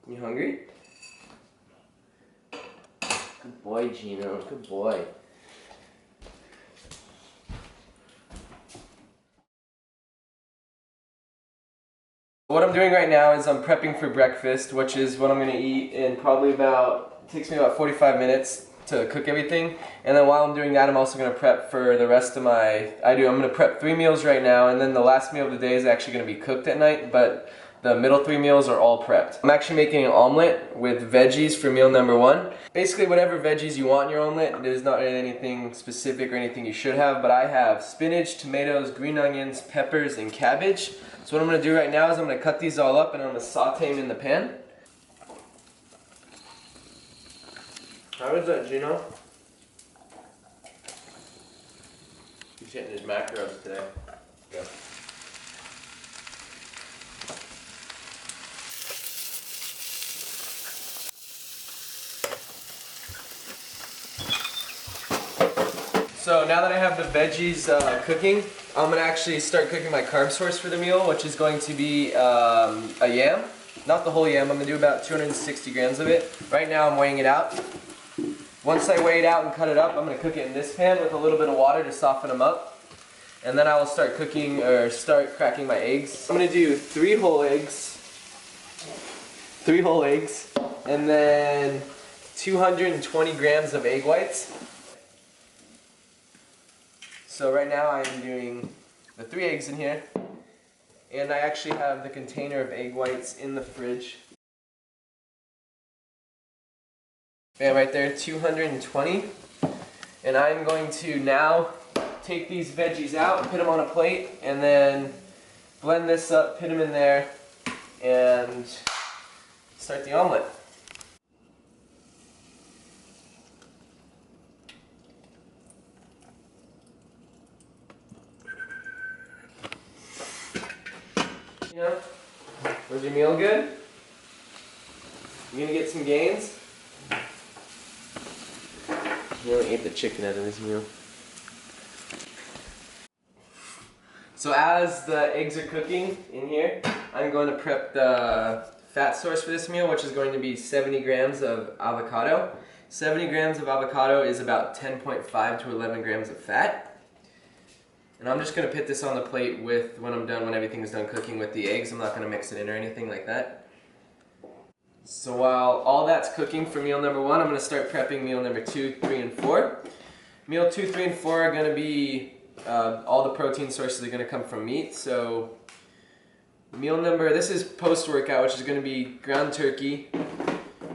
You hungry? Good boy, Gino. Good boy. What I'm doing right now is I'm prepping for breakfast, which is what I'm going to eat in probably about, it takes me about 45 minutes to cook everything. And then while I'm doing that, I'm also going to prep for the rest of I'm going to prep 3 meals right now, and then the last meal of the day is actually going to be cooked at night, but the middle 3 meals are all prepped. I'm actually making an omelet with veggies for meal number 1. Basically whatever veggies you want in your omelet. There's not really anything specific or anything you should have, but I have spinach, tomatoes, green onions, peppers, and cabbage. So what I'm going to do right now is I'm going to cut these all up and I'm going to saute them in the pan. How is that, Gino? He's hitting his macros today. Yeah. So now that I have the veggies cooking, I'm going to actually start cooking my carb source for the meal, which is going to be a yam. Not the whole yam, I'm going to do about 260 grams of it. Right now I'm weighing it out. Once I weigh it out and cut it up, I'm going to cook it in this pan with a little bit of water to soften them up. And then I will start start cracking my eggs. I'm going to do 3 whole eggs, and then 220 grams of egg whites. So right now I am doing the 3 eggs in here, and I actually have the container of egg whites in the fridge. Bam, right there, 220. And I'm going to now take these veggies out, put them on a plate, and then blend this up, put them in there, and start the omelet. You know, was your meal good? You gonna get some gains? You only ate the chicken out of this meal. So as the eggs are cooking in here, I'm going to prep the fat source for this meal, which is going to be 70 grams of avocado. 70 grams of avocado is about 10.5 to 11 grams of fat. And I'm just going to put this on the plate when everything's done cooking with the eggs. I'm not going to mix it in or anything like that. So while all that's cooking for meal number 1, I'm going to start prepping meal number 2, 3, and 4. Meal 2, 3, and 4 are going to be, all the protein sources are going to come from meat. So this is post-workout, which is going to be ground turkey.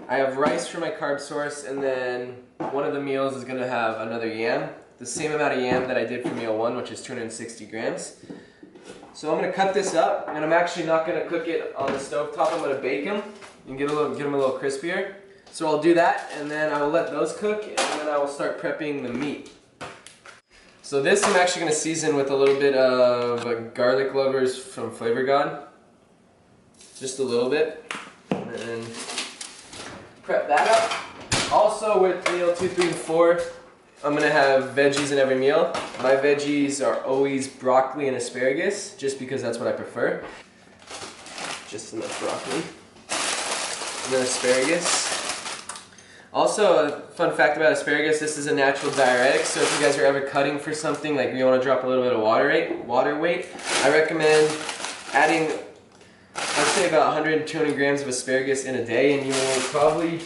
I have rice for my carb source, and then one of the meals is going to have another yam. The same amount of yam that I did for meal 1, which is 260 grams. So I'm going to cut this up, and I'm actually not going to cook it on the stovetop. I'm going to bake them and get them a little crispier. So I'll do that, and then I will let those cook, and then I will start prepping the meat. So this I'm actually going to season with a little bit of garlic lovers from Flavor God. Just a little bit. And then prep that up. Also with meal 2, 3, and 4, I'm going to have veggies in every meal. My veggies are always broccoli and asparagus, just because that's what I prefer. Just enough broccoli. And then asparagus. Also, a fun fact about asparagus, this is a natural diuretic, so if you guys are ever cutting for something, like you want to drop a little bit of water weight, I recommend adding, I'd say about 120 grams of asparagus in a day, and you will probably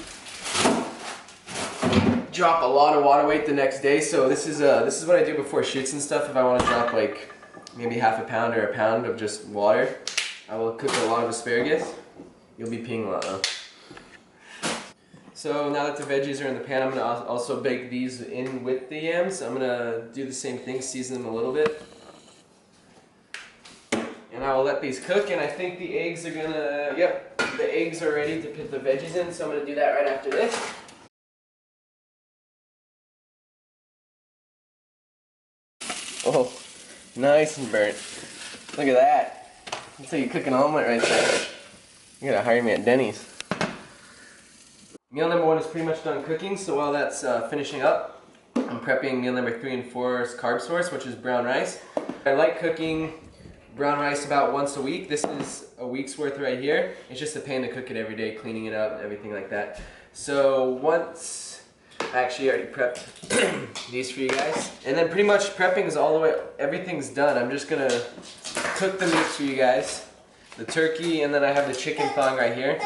drop a lot of water weight the next day. So this is what I do before shoots and stuff. If I want to drop like maybe half a pound or a pound of just water, I will cook a lot of asparagus. You'll be peeing a lot though. So now that the veggies are in the pan, I'm going to also bake these in with the yams. I'm going to do the same thing, season them a little bit. And I will let these cook, and I think the eggs are going to, yep, the eggs are ready to put the veggies in, so I'm going to do that right after this. Oh, nice and burnt. Look at that. That's how you cook an omelet right there. You gotta hire me at Denny's. Meal number 1 is pretty much done cooking, so while that's finishing up, I'm prepping meal number 3 and 4's carb source, which is brown rice. I like cooking brown rice about once a week. This is a week's worth right here. It's just a pain to cook it every day, cleaning it up and everything like that. So once, I actually already prepped these for you guys. And then pretty much prepping is all the way, everything's done. I'm just gonna cook the meats for you guys. The turkey, and then I have the chicken thong right here.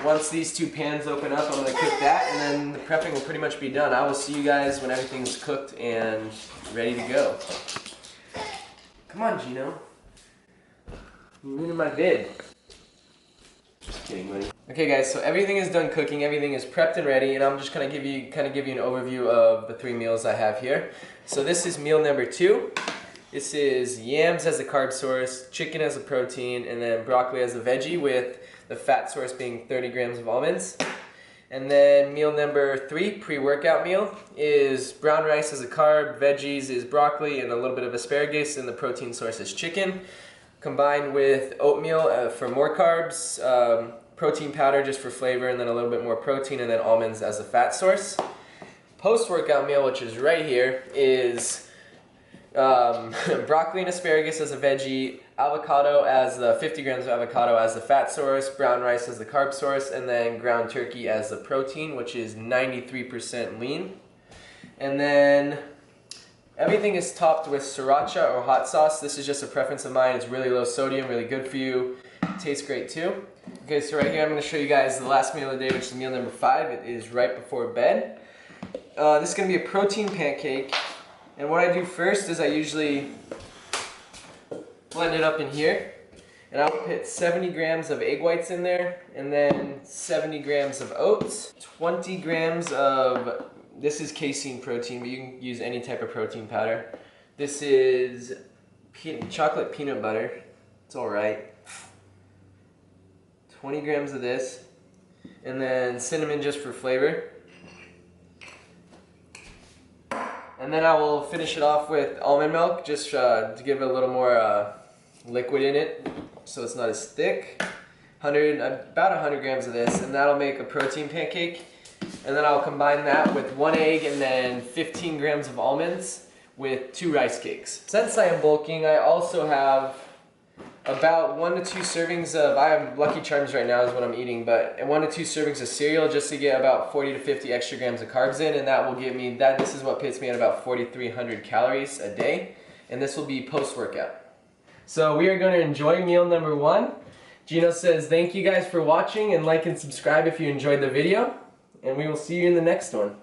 Once these two pans open up, I'm going to cook that, and then the prepping will pretty much be done. I will see you guys when everything's cooked and ready to go. Come on, Gino. You're ruining my vid. Just kidding, buddy. Okay, guys, so everything is done cooking. Everything is prepped and ready, and I'm just going to give you an overview of the 3 meals I have here. So this is meal number 2. This is yams as a carb source, chicken as a protein, and then broccoli as a veggie, with the fat source being 30 grams of almonds. And then meal number 3, pre-workout meal, is brown rice as a carb, veggies is broccoli and a little bit of asparagus, and the protein source is chicken, combined with oatmeal for more carbs, protein powder just for flavor, and then a little bit more protein, and then almonds as a fat source. Post-workout meal, which is right here, is broccoli and asparagus as a veggie, avocado as the 50 grams of avocado as the fat source, brown rice as the carb source, and then ground turkey as the protein, which is 93% lean. And then everything is topped with sriracha or hot sauce. This is just a preference of mine. It's really low sodium, really good for you. Tastes great too. Okay, so right here I'm going to show you guys the last meal of the day, which is meal number 5. It is right before bed. This is going to be a protein pancake. And what I do first is I usually blend it up in here, and I'll put 70 grams of egg whites in there, and then 70 grams of oats, 20 grams of, this is casein protein, but you can use any type of protein powder. This is chocolate peanut butter, it's alright. 20 grams of this, and then cinnamon just for flavor. And then I will finish it off with almond milk, just to give it a little more liquid in it, so it's not as thick. About 100 grams of this, and that'll make a protein pancake. And then I'll combine that with 1 egg and then 15 grams of almonds with 2 rice cakes. Since I am bulking, I also have about 1 to 2 servings of, I have Lucky Charms right now is what I'm eating, but 1 to 2 servings of cereal just to get about 40 to 50 extra grams of carbs in, and that will give me, this is what puts me at about 4,300 calories a day, and this will be post-workout. So we are going to enjoy meal number 1. Gino says thank you guys for watching, and like and subscribe if you enjoyed the video, and we will see you in the next one.